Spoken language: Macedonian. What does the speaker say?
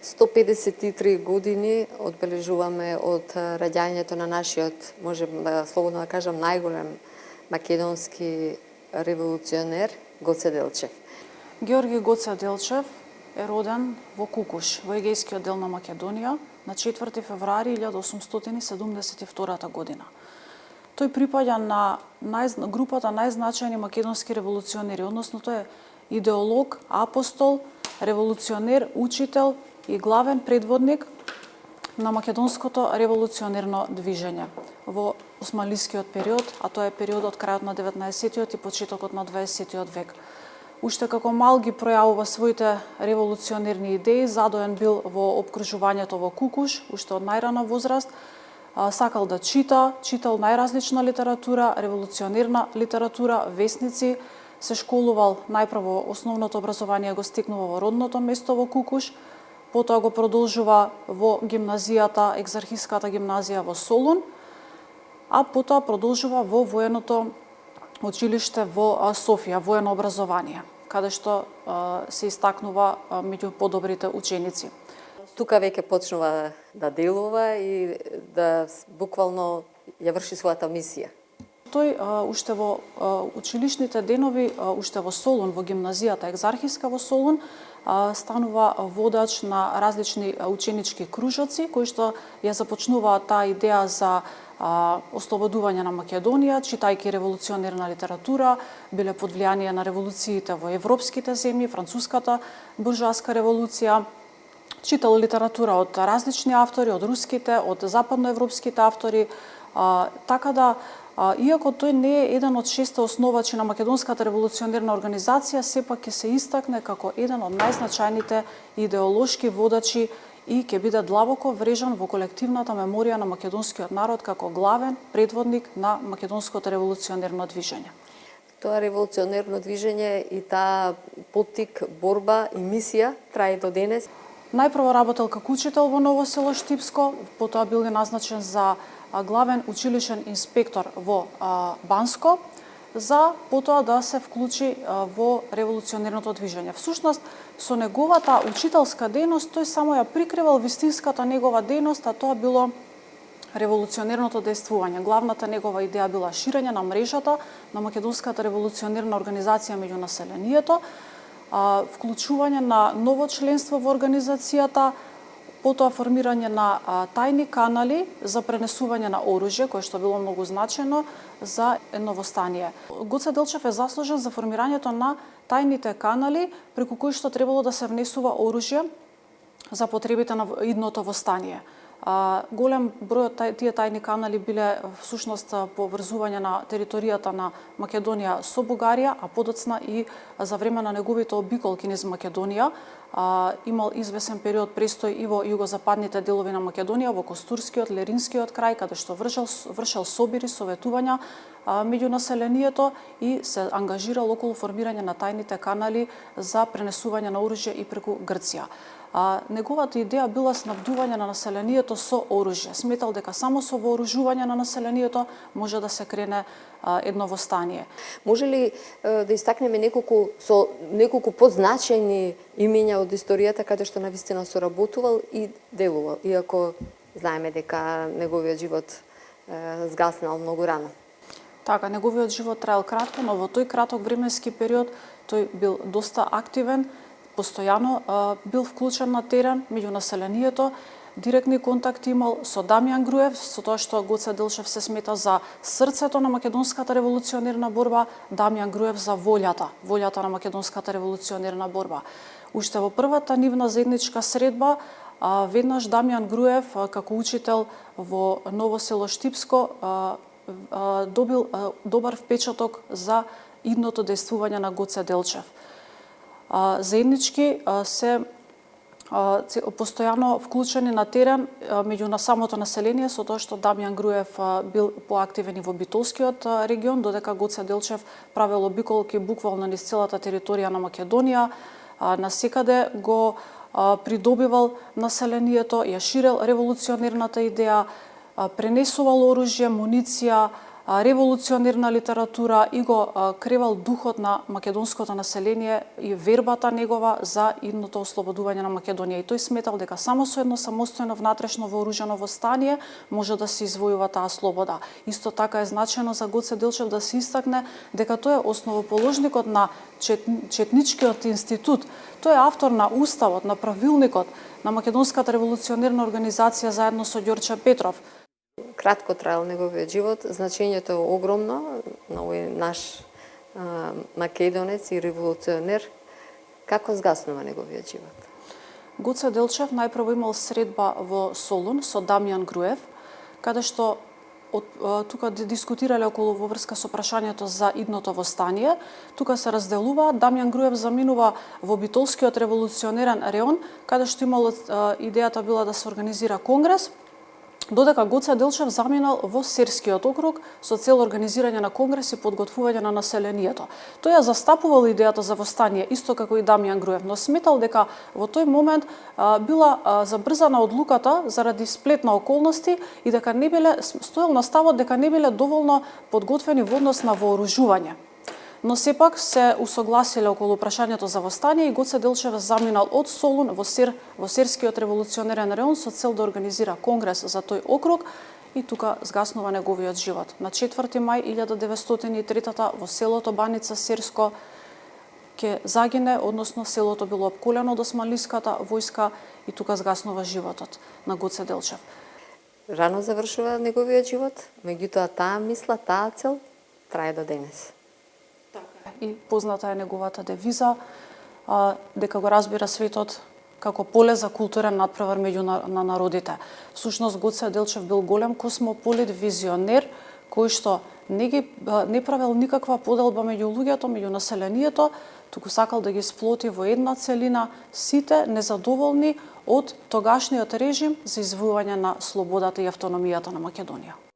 153 години одбележуваме од раѓањето на нашиот, можем слободно да кажам, најголем македонски револуционер Гоце Делчев. Георги Гоце Делчев е роден во Кукуш, во егејскиот дел на Македонија, на 4 февруари 1872 година. Тој припаѓа на групата најзначајни македонски револуционери, односно тој е идеолог, апостол, револуционер, учител и главен предводник на македонското револуционерно движење во османлискиот период, а тоа е периодот крајот на 19-тиот и почетокот на 20-тиот век. Уште како мал ги пројавува своите револуционерни идеи, задоен бил во опкружувањето во Кукуш, уште од најрана возраст, сакал да читал најразлична литература, револуционерна литература, весници, се школувал најпрво основното образование го стекнува во родното место во Кукуш, потоа го продолжува во гимназијата, екзархиската гимназија во Солун, а потоа продолжува во военото училиште во Софија, воено образование, каде што се истакнува меѓу подобрите ученици. Тука веќе почнува да делува и да буквално ја врши својата мисија. Тој уште во училишните денови, уште во Солун, во гимназијата екзархиска во Солун, станува водач на различни ученички кружоци, кои што ја започнуваат таа идеја за ослободување на Македонија, читајќи револуционерна литература, биле под влијание на револуциите во европските земји, француската буржоаска револуција, читал литература од различни автори, од руските, од западноевропските автори, така да иако тој не е еден од 6 основачи на македонската револуционерна организација, сепак ќе се истакне како еден од најзначајните идеолошки водачи и ќе биде длабоко врежан во колективната меморија на македонскиот народ како главен предводник на македонското револуционерно движење. Тоа револуционерно движење и таа поттик, борба и мисија трае до денес. Најпрво работел како учител во Ново село Штипско, потоа бил назначен за главен училишен инспектор во Банско, за потоа да се вклучи во револуционерното движење. Всушност, со неговата учителска дејност, тој само ја прикривал вистинската негова дејност, а тоа било револуционерното дејствување. Главната негова идеја била ширење на мрежата на македонската револуционерна организација меѓу населението, вклучување на ново членство во организацијата, потоа формирање на тајни канали за пренесување на оружје, кое што било многу значајно за едно востание. Гоце Делчев е заслужен за формирањето на тајните канали преку кои што требало да се внесува оружје за потребите на идното востание. Голем број од тие тајни канали биле всушност поврзување на територијата на Македонија со Бугарија, а подоцна и за време на неговите обиколки низ Македонија. Имал извесен период престој и во југозападните делови на Македонија, во Костурскиот, Леринскиот крај, каде што вршел собири, советувања меѓу населението и се ангажирал околу формирање на тајните канали за пренесување на оружје и преку Грција. Неговата идеја била снабдување на населението со оружје. Сметал дека само со вооружување на населението може да се крене едно востание. Може ли да истакнеме неколку позначајни имиња од историјата каде што навистина соработувал и делувал, иако знаеме дека неговиот живот згаснал многу рано? Така, неговиот живот траел кратко, но во тој краток временски период тој бил доста активен, постојано бил вклучен на терен меѓу населението, директни контакти имал со Дамјан Груев, со тоа што Гоце Делчев се смета за срцето на македонската револуционерна борба, Дамјан Груев за волјата на македонската револуционерна борба. Уште во првата нивна заедничка средба, веднаш Дамјан Груев, како учител во Ново село Штипско, добил добар впечаток за идното дејствување на Гоце Делчев. Заеднички се постојано вклучени на терен меѓу на самото население, со тоа што Дамјан Груев бил поактивен и во Битолскиот регион, додека Гоце Делчев правел обиколки буквално низ целата територија на Македонија, насекаде го придобивал населението, ја ширел револуционерната идеја, пренесувал оружје, муниција, револуционерна литература и го кревал духот на македонското население и вербата негова за идното ослободување на Македонија. И тој сметал дека само со едно самостојно внатрешно вооружено восстание може да се извојува таа слобода. Исто така е значено за Гоце Делчев да се истакне дека тој е основоположникот на Четничкиот институт. Тој е автор на уставот, на правилникот на Македонската револуционерна организација заедно со Ѓорче Петров. Кратко траел неговиот живот, значењето е огромно на овој наш македонец и револуционер. Како згаснува неговиот живот? Гоце Делчев најпрво имал средба во Солун со Дамјан Груев, каде што тука дискутирале околу во врска со прашањето за идното восстание. Тука се разделува. Дамјан Груев заминува во Битолскиот револуционерен реон, каде што имало идејата била да се организира конгрес, додека Гоце Делчев заминал во Серскиот округ со цел организирање на конгрес и подготвување на населението. Тој ја застапувал идејата за восстание, исто како и Дамјан Груев, но сметал дека во тој момент била забрзана одлуката заради сплет на околности и дека не биле, стоел на ставот дека не биле доволно подготвени во однос на вооружување. Но сепак се усогласиле околу прашањето за восстание и Гоце Делчев заминал од Солун во Серскиот револуционерен реон со цел да организира конгрес за тој округ и тука згаснува неговиот живот. На 4 мај 1903 во селото Баница Серско ќе загине, односно селото било опколено од османлиската војска и тука згаснува животот на Гоце Делчев. Рано завршува неговиот живот, меѓутоа таа мисла, таа цел трае до денес. И позната е неговата девиза, дека го разбира светот како поле за културен надпревар меѓу на народите. Всушност Гоце Делчев бил голем космополит, визионер, кој што не правел никаква поделба меѓу луѓето, меѓу населението, туку сакал да ги сплоти во една целина сите незадоволни од тогашниот режим за извојување на слободата и автономијата на Македонија.